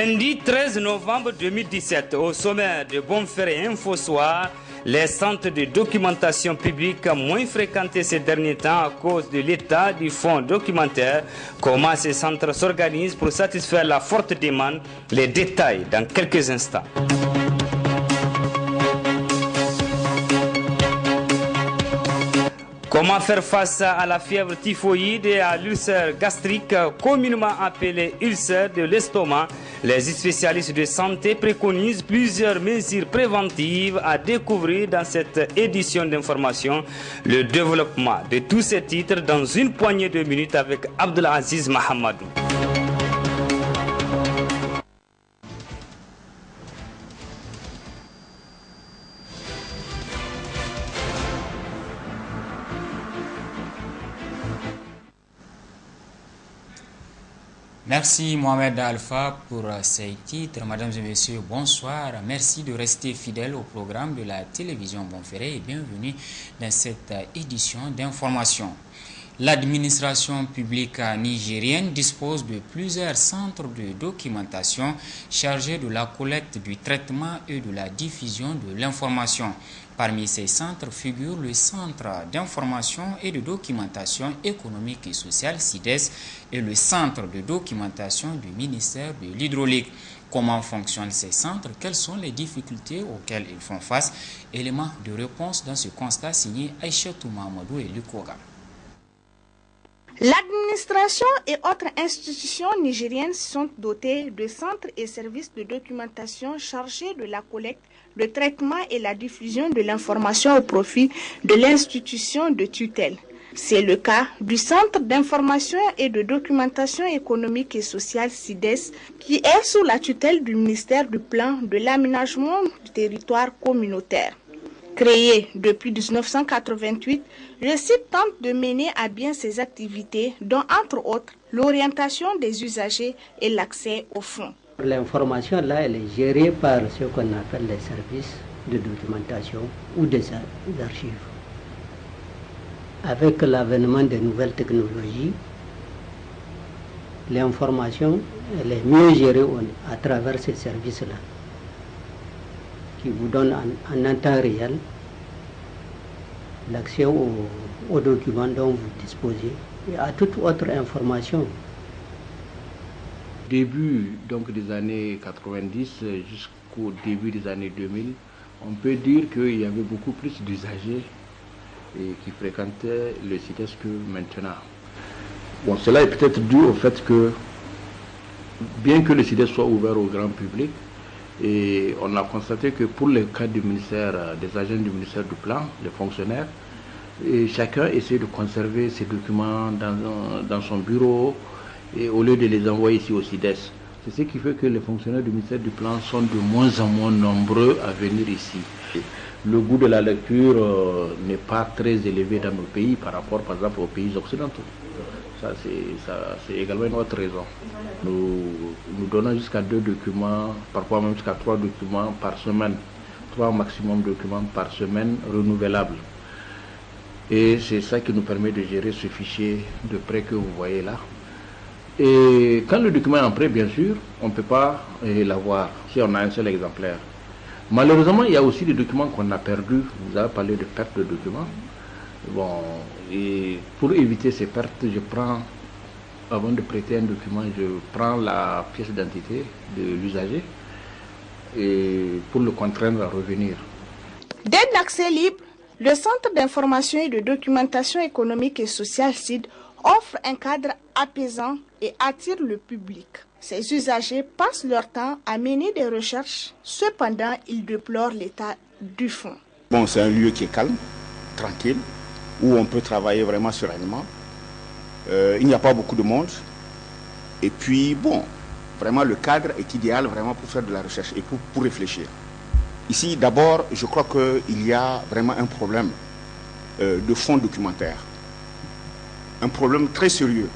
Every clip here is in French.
Lundi 13 novembre 2017, au sommet de Bonferré Info Soir, les centres de documentation publique moins fréquentés ces derniers temps à cause de l'état du fonds documentaire. Comment ces centres s'organisent pour satisfaire la forte demande? Les détails dans quelques instants. Comment faire face à la fièvre typhoïde et à l'ulcère gastrique, communément appelé ulcère de l'estomac? Les spécialistes de santé préconisent plusieurs mesures préventives à découvrir dans cette édition d'information. Le développement de tous ces titres dans une poignée de minutes avec Abdelaziz Mahamadou. Merci Mohamed Alpha pour ces titres. Mesdames et messieurs, bonsoir. Merci de rester fidèles au programme de la télévision Bonferré et bienvenue dans cette édition d'information. L'administration publique nigérienne dispose de plusieurs centres de documentation chargés de la collecte, du traitement et de la diffusion de l'information. Parmi ces centres figure le Centre d'information et de documentation économique et sociale CIDES et le Centre de documentation du ministère de l'Hydraulique. Comment fonctionnent ces centres? Quelles sont les difficultés auxquelles ils font face? Éléments de réponse dans ce constat signé Aïchatou Mahamadou et Lukoga. L'administration et autres institutions nigériennes sont dotées de centres et services de documentation chargés de la collecte, le traitement et la diffusion de l'information au profit de l'institution de tutelle. C'est le cas du Centre d'information et de documentation économique et sociale CIDES qui est sous la tutelle du ministère du Plan de l'aménagement du territoire communautaire. Créé depuis 1988, le site tente de mener à bien ses activités, dont entre autres l'orientation des usagers et l'accès aux fonds. L'information là, elle est gérée par ce qu'on appelle les services de documentation ou des archives. Avec l'avènement des nouvelles technologies, l'information elle est mieux gérée à travers ces services-là, qui vous donnent en temps réel l'accès aux documents dont vous disposez et à toute autre information. Début donc des années 90 jusqu'au début des années 2000, on peut dire qu'il y avait beaucoup plus d'usagers qui fréquentaient le CIDES que maintenant. Bon, cela est peut-être dû au fait que, bien que le CIDES soit ouvert au grand public, et on a constaté que pour le cas du ministère, des agents du ministère du Plan, les fonctionnaires, et chacun essaie de conserver ses documents dans son bureau et au lieu de les envoyer ici au CIDES. C'est ce qui fait que les fonctionnaires du ministère du Plan sont de moins en moins nombreux à venir ici. Le goût de la lecture n'est pas très élevé dans nos pays par rapport par exemple aux pays occidentaux. Ça, c'est également une autre raison. Nous donnons jusqu'à 2 documents, parfois même jusqu'à 3 documents par semaine, 3 maximum documents par semaine renouvelables. Et c'est ça qui nous permet de gérer ce fichier de prêt que vous voyez là. Et quand le document est en prêt, bien sûr, on ne peut pas l'avoir si on a un seul exemplaire. Malheureusement, il y a aussi des documents qu'on a perdus. Vous avez parlé de perte de documents. Bon, et pour éviter ces pertes, avant de prêter un document, je prends la pièce d'identité de l'usager et pour le contraindre à revenir. Dès l'accès libre, le Centre d'information et de documentation économique et sociale CID offre un cadre apaisant et attire le public. Ces usagers passent leur temps à mener des recherches, cependant ils déplorent l'état du fonds. Bon, c'est un lieu qui est calme, tranquille, où on peut travailler vraiment sereinement. Il n'y a pas beaucoup de monde. Et puis, bon, vraiment le cadre est idéal vraiment pour faire de la recherche et pour réfléchir. Ici, d'abord, je crois qu'il y a vraiment un problème de fonds documentaires. Un problème très sérieux.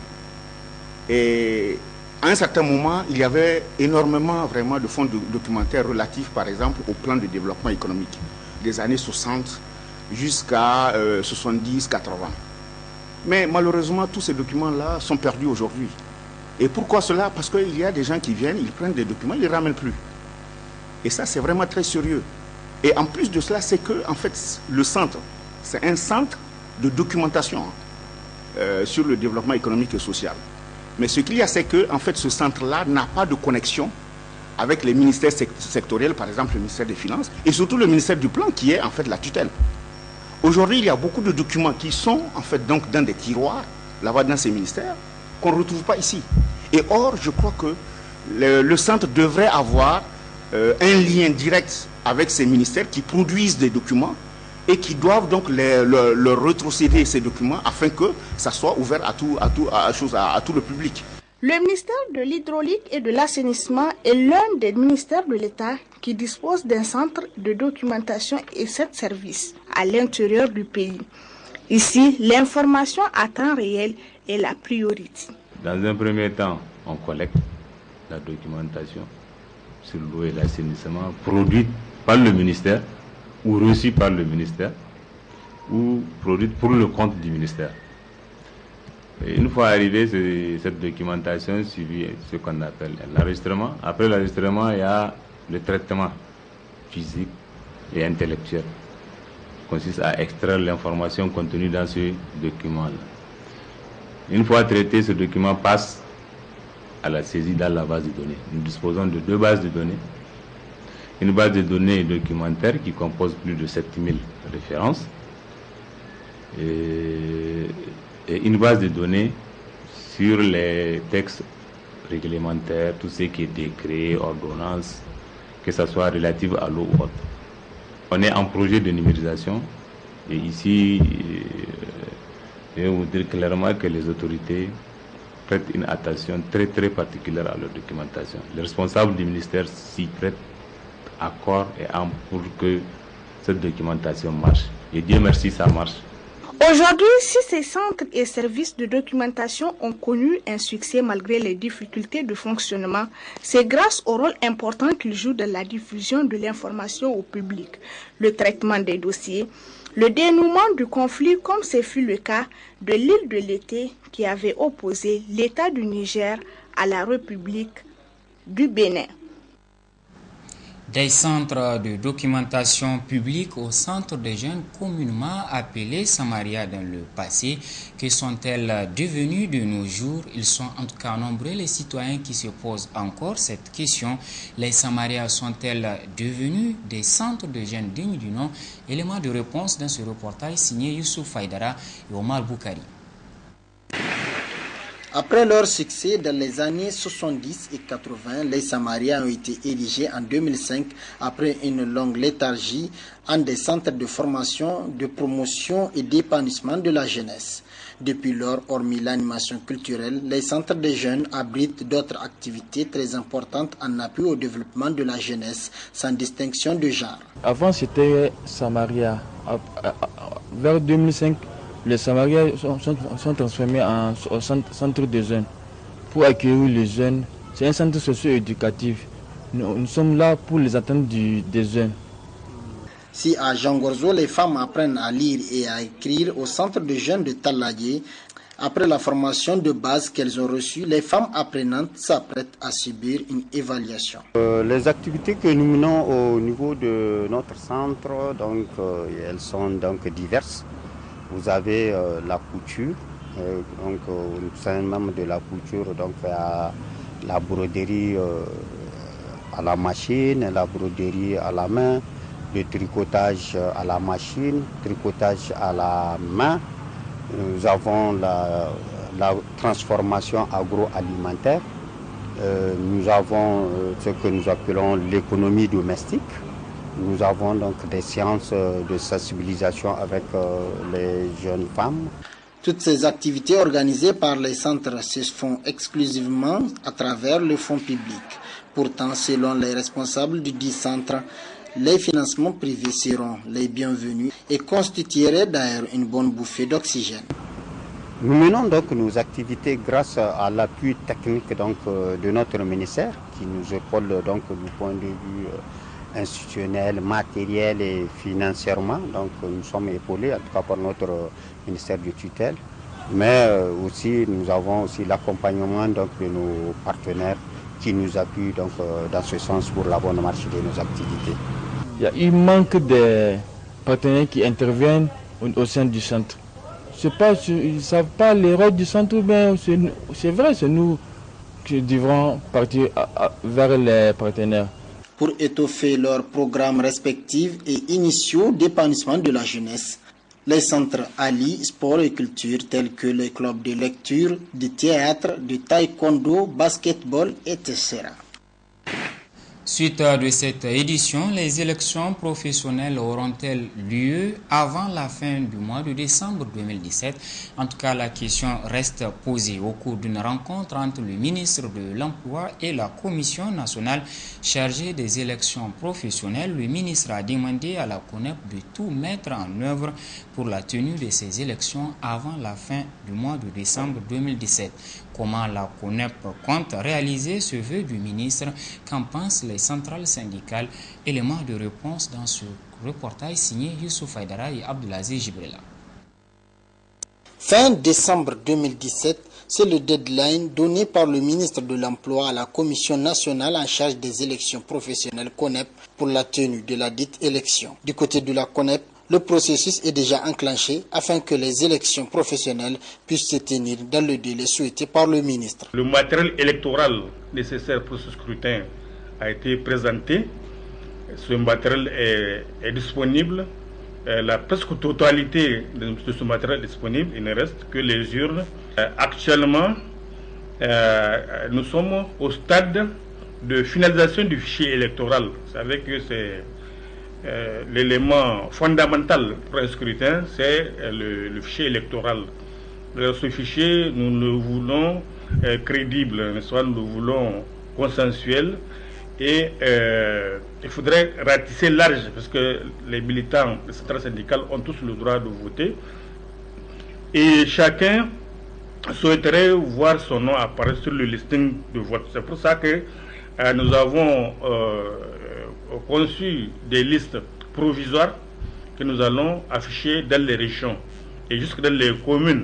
Et à un certain moment, il y avait énormément vraiment de fonds documentaires relatifs, par exemple, au plan de développement économique des années 60 jusqu'à 70-80. Mais malheureusement, tous ces documents-là sont perdus aujourd'hui. Et pourquoi cela? Parce qu'il y a des gens qui viennent, ils prennent des documents, ils ne les ramènent plus. Et ça, c'est vraiment très sérieux. Et en plus de cela, c'est que, en fait, le centre, c'est un centre de documentation sur le développement économique et social. Mais ce qu'il y a, c'est que, en fait, ce centre-là n'a pas de connexion avec les ministères sectoriels, par exemple le ministère des Finances, et surtout le ministère du Plan, qui est en fait la tutelle. Aujourd'hui, il y a beaucoup de documents qui sont en fait donc dans des tiroirs, là-bas dans ces ministères, qu'on ne retrouve pas ici. Et or, je crois que le centre devrait avoir un lien direct avec ces ministères qui produisent des documents et qui doivent donc leur retrocéder ces documents afin que ça soit ouvert à tout le public. Le ministère de l'Hydraulique et de l'Assainissement est l'un des ministères de l'État qui dispose d'un centre de documentation et 7 services à l'intérieur du pays. Ici, l'information à temps réel est la priorité. Dans un premier temps, on collecte la documentation sur l'eau et l'assainissement produite par le ministère ou reçue par le ministère ou produite pour le compte du ministère. Et une fois arrivé, cette documentation suivie ce qu'on appelle l'enregistrement. Après l'enregistrement, il y a le traitement physique et intellectuel qui consiste à extraire l'information contenue dans ce document-là. Une fois traité, ce document passe à la saisie dans la base de données. Nous disposons de 2 bases de données. Une base de données documentaire qui compose plus de 7000 références et une base de données sur les textes réglementaires, tout ce qui est décret, ordonnance, que ce soit relatif à l'eau ou autre. On est en projet de numérisation et ici, je vais vous dire clairement que les autorités prêtent une attention très très particulière à leur documentation. Les responsables du ministère s'y prêtent à corps et âme pour que cette documentation marche. Et Dieu merci, ça marche. Aujourd'hui, si ces centres et services de documentation ont connu un succès malgré les difficultés de fonctionnement, c'est grâce au rôle important qu'ils jouent dans la diffusion de l'information au public, le traitement des dossiers, le dénouement du conflit comme ce fut le cas de l'île de l'été qui avait opposé l'État du Niger à la République du Bénin. Des centres de documentation publique au centre des jeunes communément appelés Samaria dans le passé. Que sont-elles devenues de nos jours? Ils sont en tout cas nombreux les citoyens qui se posent encore cette question. Les Samarias sont-elles devenues des centres de jeunes dignes du nom? Élément de réponse dans ce reportage signé Youssouf Faïdara et Omar Boukari. Après leur succès dans les années 70 et 80, les Samarias ont été érigés en 2005 après une longue léthargie en des centres de formation, de promotion et d'épanouissement de la jeunesse. Depuis lors, hormis l'animation culturelle, les centres des jeunes abritent d'autres activités très importantes en appui au développement de la jeunesse, sans distinction de genre. Avant, c'était Samaria. Vers 2005, les Samarias sont transformés en centre de jeunes pour accueillir les jeunes. C'est un centre socio-éducatif. Nous sommes là pour les attentes des jeunes. Si à Jangorzo, les femmes apprennent à lire et à écrire au centre de jeunes de Talayé, après la formation de base qu'elles ont reçue, les femmes apprenantes s'apprêtent à subir une évaluation. Les activités que nous menons au niveau de notre centre, donc, elles sont donc diverses. Vous avez la couture, donc nous sommes même de la couture, donc à la broderie à la machine, la broderie à la main, le tricotage à la machine, tricotage à la main. Nous avons la transformation agroalimentaire. Nous avons ce que nous appelons l'économie domestique. Nous avons donc des séances de sensibilisation avec les jeunes femmes. Toutes ces activités organisées par les centres se font exclusivement à travers le fonds public. Pourtant, selon les responsables du dit centre, les financements privés seront les bienvenus et constitueraient d'ailleurs une bonne bouffée d'oxygène. Nous menons donc nos activités grâce à l'appui technique donc, de notre ministère qui nous épaule donc du point de vue institutionnel, matériel et financièrement. Donc nous sommes épaulés en tout cas par notre ministère de tutelle. mais aussi nous avons aussi l'accompagnement de nos partenaires qui nous appuient donc, dans ce sens pour la bonne marche de nos activités. Il manque de partenaires qui interviennent au sein du centre. Ils ne savent pas les rôles du centre, mais c'est vrai, c'est nous qui devrons partir vers les partenaires. Pour étoffer leurs programmes respectifs et initiaux d'épanouissement de la jeunesse, les centres Ali, sport et culture tels que les clubs de lecture, de théâtre, de taekwondo, basketball, etc. Suite de cette édition, les élections professionnelles auront-elles lieu avant la fin du mois de décembre 2017? En tout cas, la question reste posée au cours d'une rencontre entre le ministre de l'Emploi et la Commission nationale chargée des élections professionnelles. Le ministre a demandé à la CONEP de tout mettre en œuvre pour la tenue de ces élections avant la fin du mois de décembre 2017. Comment la CONEP compte réaliser ce vœu du ministre? Qu'en pensent les centrales syndicales? Éléments de réponse dans ce reportage signé Youssouf Haïdara et Abdelaziz Jibrila. Fin décembre 2017, c'est le deadline donné par le ministre de l'Emploi à la Commission nationale en charge des élections professionnelles CONEP pour la tenue de la dite élection. Du côté de la CONEP, le processus est déjà enclenché afin que les élections professionnelles puissent se tenir dans le délai souhaité par le ministre. Le matériel électoral nécessaire pour ce scrutin a été présenté. Ce matériel est disponible. La presque totalité de ce matériel est disponible. Il ne reste que les urnes. Actuellement, nous sommes au stade de finalisation du fichier électoral. Vous savez que c'est l'élément fondamental pour un scrutin, c'est le fichier électoral. Ce fichier, nous le voulons crédible, soit nous le voulons consensuel, et il faudrait ratisser large, parce que les militants des centrales syndicales ont tous le droit de voter, et chacun souhaiterait voir son nom apparaître sur le listing de vote. C'est pour ça que nous avons conçu des listes provisoires que nous allons afficher dans les régions et jusque dans les communes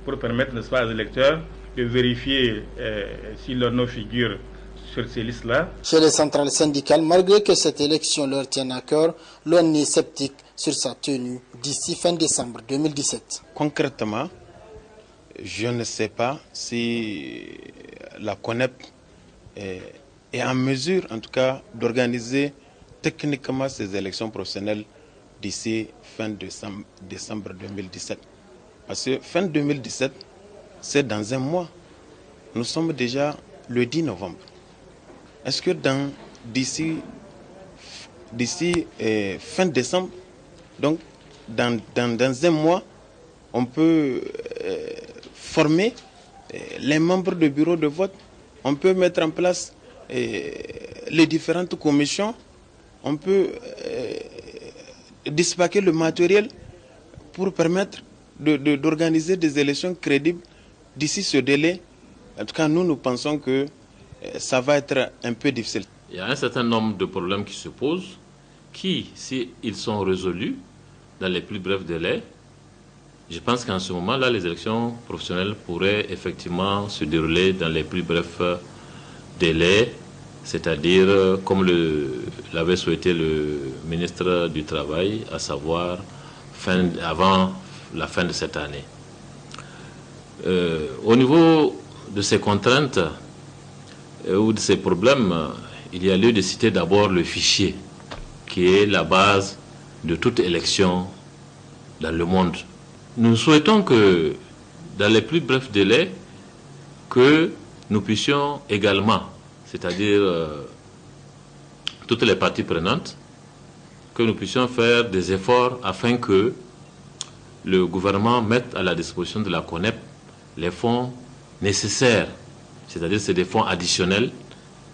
pour permettre, n'est-ce pas, aux électeurs de vérifier si leur nom figure sur ces listes-là. Chez les centrales syndicales, malgré que cette élection leur tienne à cœur, l'on est sceptique sur sa tenue d'ici fin décembre 2017. Concrètement, je ne sais pas si la CONEP est en mesure, en tout cas, d'organiser techniquement ces élections professionnelles d'ici fin décembre 2017. Parce que fin 2017, c'est dans un mois. Nous sommes déjà le 10 novembre. Est-ce que d'ici fin décembre, donc dans un mois, on peut former les membres du bureau de vote, on peut mettre en place les différentes commissions, on peut dispaquer le matériel pour permettre d'organiser des élections crédibles d'ici ce délai. En tout cas, nous pensons que ça va être un peu difficile. Il y a un certain nombre de problèmes qui se posent, qui, s'ils sont résolus dans les plus brefs délais, je pense qu'en ce moment-là, les élections professionnelles pourraient effectivement se dérouler dans les plus brefs délais, c'est-à-dire comme l'avait souhaité le ministre du Travail, à savoir avant la fin de cette année. Au niveau de ces contraintes ou de ces problèmes, il y a lieu de citer d'abord le fichier, qui est la base de toute élection dans le monde. Nous souhaitons que, dans les plus brefs délais, que nous puissions également, c'est-à-dire toutes les parties prenantes, que nous puissions faire des efforts afin que le gouvernement mette à la disposition de la CONEP les fonds nécessaires, c'est-à-dire c'est des fonds additionnels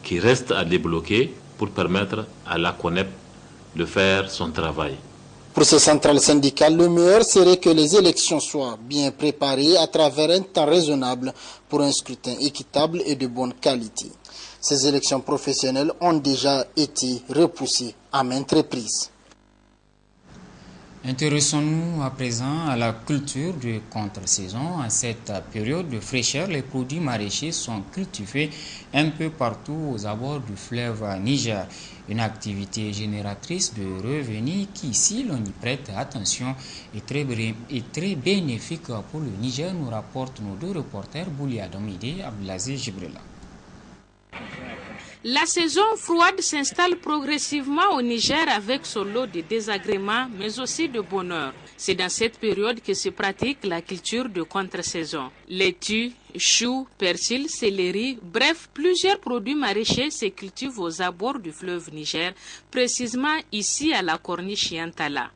qui restent à débloquer pour permettre à la CONEP de faire son travail. Pour ces centrales syndicales, le meilleur serait que les élections soient bien préparées à travers un temps raisonnable pour un scrutin équitable et de bonne qualité. Ces élections professionnelles ont déjà été repoussées à maintes reprises. Intéressons-nous à présent à la culture de contre-saison. En cette période de fraîcheur, les produits maraîchers sont cultivés un peu partout aux abords du fleuve Niger. Une activité génératrice de revenus qui, si l'on y prête attention, est très bénéfique pour le Niger, nous rapportent nos deux reporters Boulia Domide et Abdelaziz Jibrila. La saison froide s'installe progressivement au Niger avec son lot de désagréments, mais aussi de bonheur. C'est dans cette période que se pratique la culture de contre-saison. Laitue, choux, persil, céleri, bref, plusieurs produits maraîchers se cultivent aux abords du fleuve Niger, précisément ici à la corniche Yantala.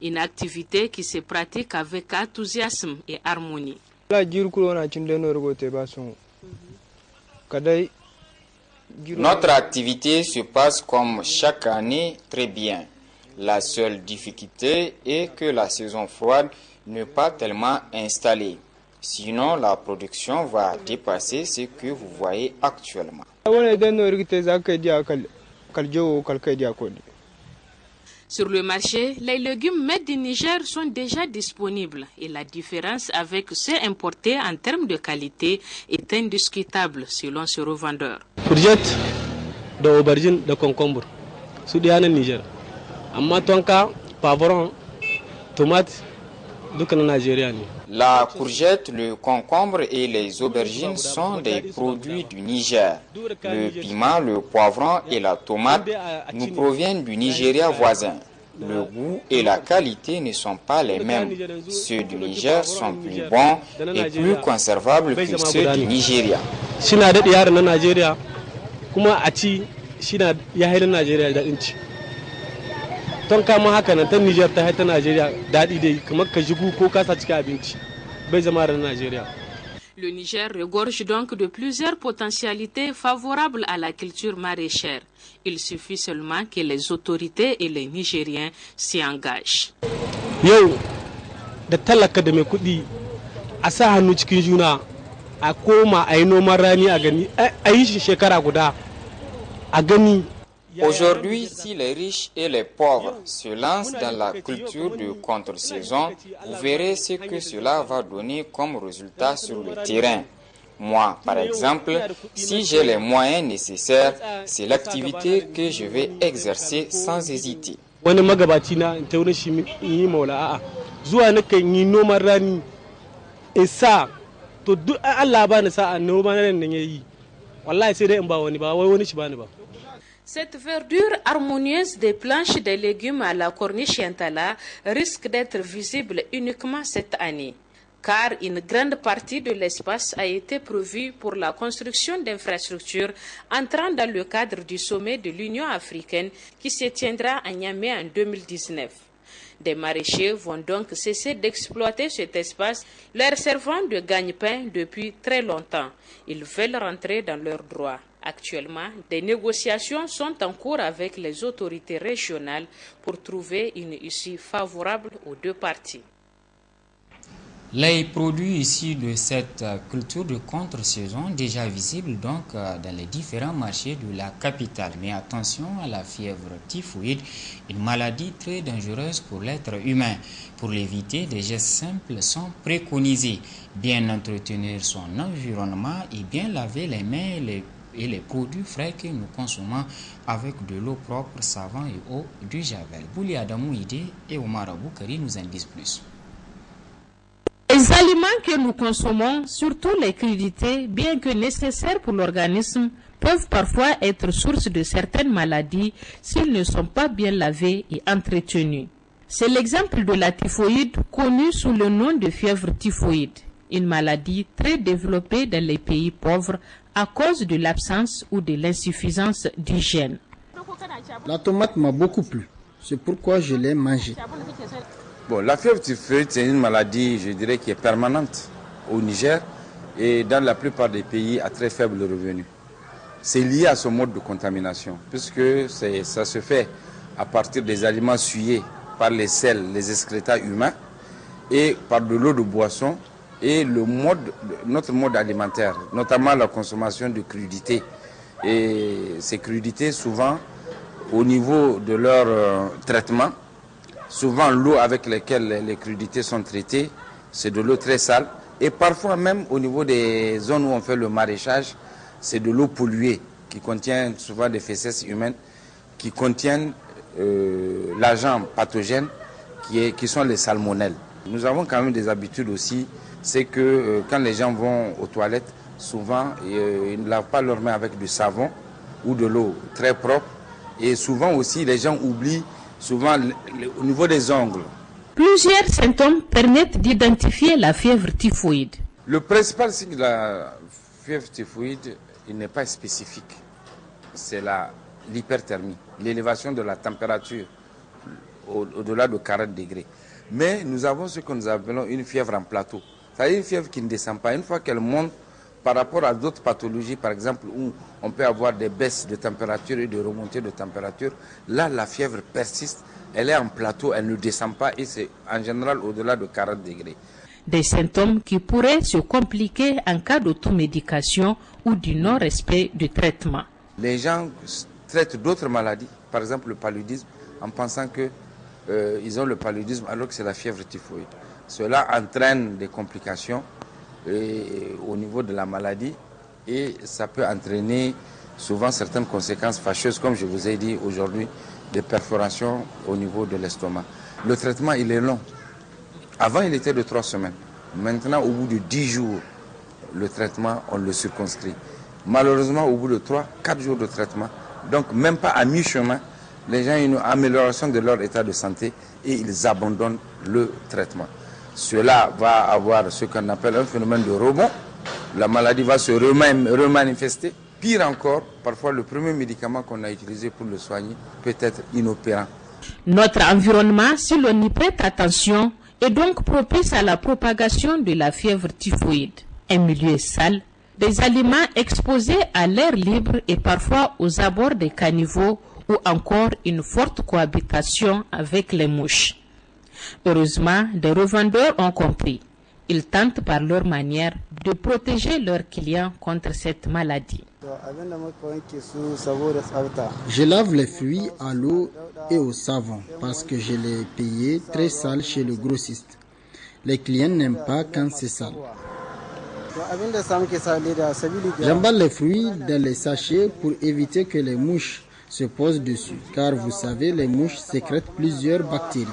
Une activité qui se pratique avec enthousiasme et harmonie. Notre activité se passe comme chaque année très bien. La seule difficulté est que la saison froide n'est pas tellement installée. Sinon, la production va dépasser ce que vous voyez actuellement. Sur le marché, les légumes made du Niger sont déjà disponibles et la différence avec ceux importés en termes de qualité est indiscutable selon ce revendeur. Courgette, aubergine, concombre, c'est du Niger. Amma tonka, pavron, tomate, tout le Nigeria. La courgette, le concombre et les aubergines sont des produits du Niger. Le piment, le poivron et la tomate nous proviennent du Nigeria voisin. Le goût et la qualité ne sont pas les mêmes. Ceux du Niger sont plus bons et plus conservables que ceux du Nigeria. Le Niger regorge donc de plusieurs potentialités favorables à la culture maraîchère. Il suffit seulement que les autorités et les Nigériens s'y engagent. Aujourd'hui, si les riches et les pauvres se lancent dans la culture de contre-saison, vous verrez ce que cela va donner comme résultat sur le terrain. Moi, par exemple, si j'ai les moyens nécessaires, c'est l'activité que je vais exercer sans hésiter. Cette verdure harmonieuse des planches des légumes à la corniche Yantala risque d'être visible uniquement cette année, car une grande partie de l'espace a été prévue pour la construction d'infrastructures entrant dans le cadre du sommet de l'Union africaine qui se tiendra à Niamey en 2019. Des maraîchers vont donc cesser d'exploiter cet espace, leur servant de gagne-pain depuis très longtemps. Ils veulent rentrer dans leurs droits. Actuellement, des négociations sont en cours avec les autorités régionales pour trouver une issue favorable aux deux parties. Les produits issus de cette culture de contre-saison déjà visibles donc dans les différents marchés de la capitale. Mais attention à la fièvre typhoïde, une maladie très dangereuse pour l'être humain. Pour l'éviter, des gestes simples sont préconisés. Bien entretenir son environnement et bien laver les mains et les produits frais que nous consommons avec de l'eau propre, savon et eau du javel. Bouli Adamou Ide et Omar Aboukari nous en disent plus. Les aliments que nous consommons, surtout les crudités, bien que nécessaires pour l'organisme, peuvent parfois être source de certaines maladies s'ils ne sont pas bien lavés et entretenus. C'est l'exemple de la typhoïde connue sous le nom de fièvre typhoïde, une maladie très développée dans les pays pauvres à cause de l'absence ou de l'insuffisance d'hygiène. La tomate m'a beaucoup plu, c'est pourquoi je l'ai mangée. Bon, la fièvre typhoïde, c'est une maladie, je dirais, qui est permanente au Niger et dans la plupart des pays à très faible revenu. C'est lié à son mode de contamination, puisque ça se fait à partir des aliments souillés par les selles, les excréta humains et par de l'eau de boisson et notre mode alimentaire, notamment la consommation de crudités. Et ces crudités, souvent, au niveau de leur traitement, Souvent, l'eau avec laquelle les crudités sont traitées, c'est de l'eau très sale. Et parfois même au niveau des zones où on fait le maraîchage, c'est de l'eau polluée qui contient souvent des fesses humaines, qui contiennent l'agent pathogène qui sont les salmonelles. Nous avons quand même des habitudes aussi, c'est que quand les gens vont aux toilettes, souvent ils ne lavent pas leurs mains avec du savon ou de l'eau très propre. Et souvent aussi les gens oublient souvent au niveau des ongles. Plusieurs symptômes permettent d'identifier la fièvre typhoïde. Le principal signe de la fièvre typhoïde, il n'est pas spécifique. C'est l'hyperthermie, l'élévation de la température au-delà de 40 degrés. Mais nous avons ce que nous appelons une fièvre en plateau. C'est-à-dire une fièvre qui ne descend pas. Une fois qu'elle monte, par rapport à d'autres pathologies, par exemple, où on peut avoir des baisses de température et de remontées de température, là, la fièvre persiste, elle est en plateau, elle ne descend pas et c'est en général au-delà de 40 degrés. Des symptômes qui pourraient se compliquer en cas d'automédication ou du non-respect du traitement. Les gens traitent d'autres maladies, par exemple le paludisme, en pensant qu'ils ont le paludisme alors que c'est la fièvre typhoïde. Cela entraîne des complications au niveau de la maladie et ça peut entraîner souvent certaines conséquences fâcheuses, comme je vous ai dit aujourd'hui, des perforations au niveau de l'estomac. Le traitement, il est long. Avant, il était de 3 semaines. Maintenant, au bout de 10 jours, le traitement, on le circonscrit. Malheureusement, au bout de 3-4 jours de traitement, donc même pas à mi-chemin, les gens ont une amélioration de leur état de santé et ils abandonnent le traitement. Cela va avoir ce qu'on appelle un phénomène de rebond. La maladie va se remanifester. Pire encore, parfois le premier médicament qu'on a utilisé pour le soigner peut être inopérant. Notre environnement, si l'on y prête attention, est donc propice à la propagation de la fièvre typhoïde. Un milieu sale, des aliments exposés à l'air libre et parfois aux abords des caniveaux ou encore une forte cohabitation avec les mouches. Heureusement, des revendeurs ont compris. Ils tentent par leur manière de protéger leurs clients contre cette maladie. Je lave les fruits à l'eau et au savon parce que je les payais très sales chez le grossiste. Les clients n'aiment pas quand c'est sale. J'emballe les fruits dans les sachets pour éviter que les mouches se posent dessus, car vous savez, les mouches sécrètent plusieurs bactéries.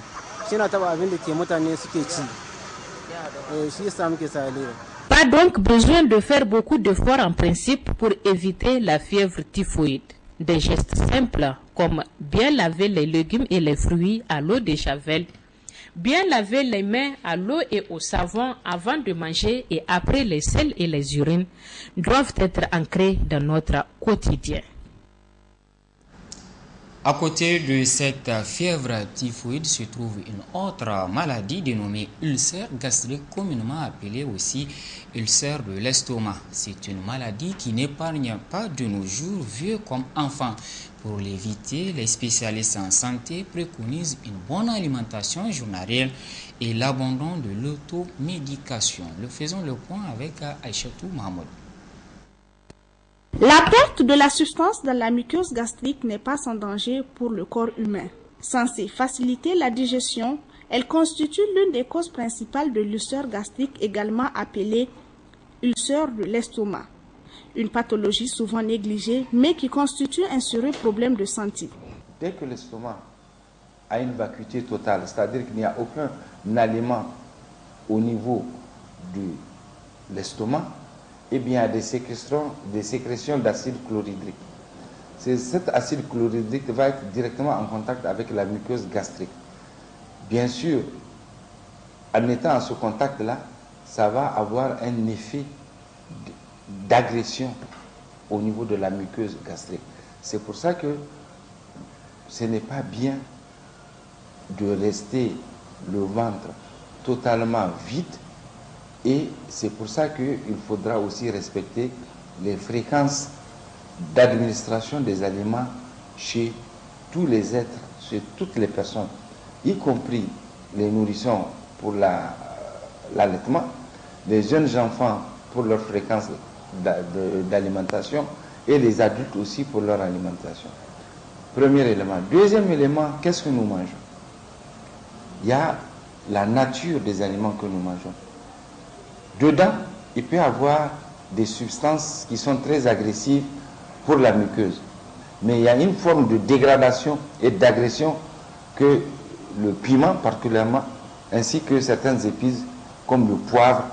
Pas donc besoin de faire beaucoup d'efforts en principe pour éviter la fièvre typhoïde. Des gestes simples comme bien laver les légumes et les fruits à l'eau de javel, bien laver les mains à l'eau et au savon avant de manger et après les selles et les urines doivent être ancrés dans notre quotidien. À côté de cette fièvre typhoïde se trouve une autre maladie dénommée ulcère gastrique, communément appelée aussi ulcère de l'estomac. C'est une maladie qui n'épargne pas de nos jours, vieux comme enfants. Pour l'éviter, les spécialistes en santé préconisent une bonne alimentation journalière et l'abandon de l'automédication. Faisons le point avec Aïchatou Mahmoud. La perte de la substance dans la muqueuse gastrique n'est pas sans danger pour le corps humain. Censée faciliter la digestion, elle constitue l'une des causes principales de l'ulcère gastrique, également appelée ulcère de l'estomac. Une pathologie souvent négligée, mais qui constitue un sérieux problème de santé. Dès que l'estomac a une vacuité totale, c'est-à-dire qu'il n'y a aucun aliment au niveau de l'estomac, eh bien, il y a des sécrétions d'acide chlorhydrique. Cet acide chlorhydrique va être directement en contact avec la muqueuse gastrique. Bien sûr, en étant en ce contact-là, ça va avoir un effet d'agression au niveau de la muqueuse gastrique. C'est pour ça que ce n'est pas bien de rester le ventre totalement vide. Et c'est pour ça qu'il faudra aussi respecter les fréquences d'administration des aliments chez tous les êtres, chez toutes les personnes, y compris les nourrissons pour l'allaitement, les jeunes enfants pour leur fréquence d'alimentation et les adultes aussi pour leur alimentation. Premier élément. Deuxième élément, qu'est-ce que nous mangeons? il y a la nature des aliments que nous mangeons. Dedans, il peut y avoir des substances qui sont très agressives pour la muqueuse. Mais il y a une forme de dégradation et d'agression que le piment particulièrement, ainsi que certaines épices comme le poivre,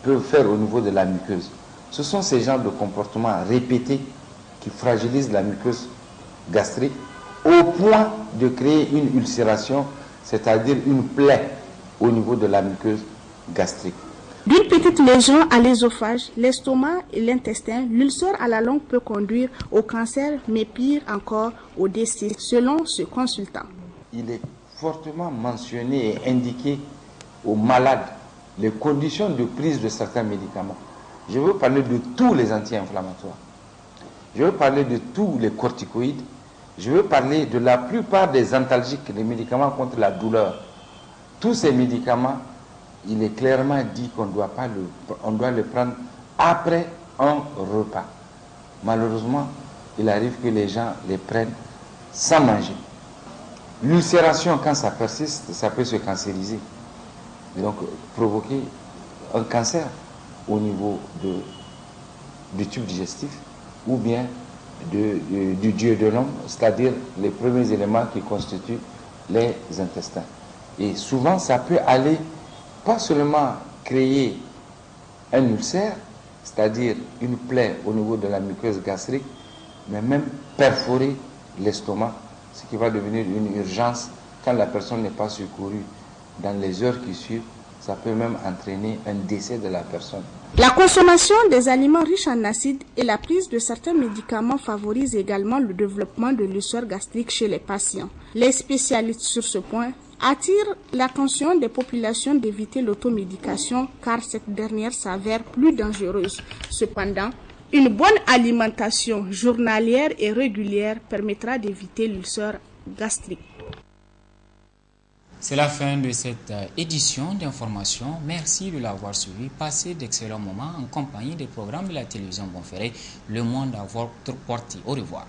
peuvent faire au niveau de la muqueuse. Ce sont ces genres de comportements répétés qui fragilisent la muqueuse gastrique au point de créer une ulcération, c'est-à-dire une plaie au niveau de la muqueuse gastrique. D'une petite lésion à l'œsophage, l'estomac et l'intestin, l'ulcère à la longue peut conduire au cancer, mais pire encore au décès, selon ce consultant. Il est fortement mentionné et indiqué aux malades les conditions de prise de certains médicaments. Je veux parler de tous les anti-inflammatoires. Je veux parler de tous les corticoïdes. Je veux parler de la plupart des antalgiques, les médicaments contre la douleur. Tous ces médicaments, il est clairement dit qu'on doit le prendre après un repas. Malheureusement, il arrive que les gens les prennent sans manger. L'ulcération, quand ça persiste, ça peut se cancériser. Et donc provoquer un cancer au niveau du tube digestif ou bien du duodénum, c'est-à-dire les premiers éléments qui constituent les intestins. Et souvent, ça peut aller pas seulement créer un ulcère, c'est-à-dire une plaie au niveau de la muqueuse gastrique, mais même perforer l'estomac, ce qui va devenir une urgence quand la personne n'est pas secourue dans les heures qui suivent. Ça peut même entraîner un décès de la personne. La consommation des aliments riches en acides et la prise de certains médicaments favorisent également le développement de l'ulcère gastrique chez les patients. Les spécialistes sur ce point attirent l'attention des populations d'éviter l'automédication car cette dernière s'avère plus dangereuse. Cependant, une bonne alimentation journalière et régulière permettra d'éviter l'ulcère gastrique. C'est la fin de cette édition d'information. Merci de l'avoir suivi. Passez d'excellents moments en compagnie des programmes de la télévision Bonferré. Le monde à votre portée. Au revoir.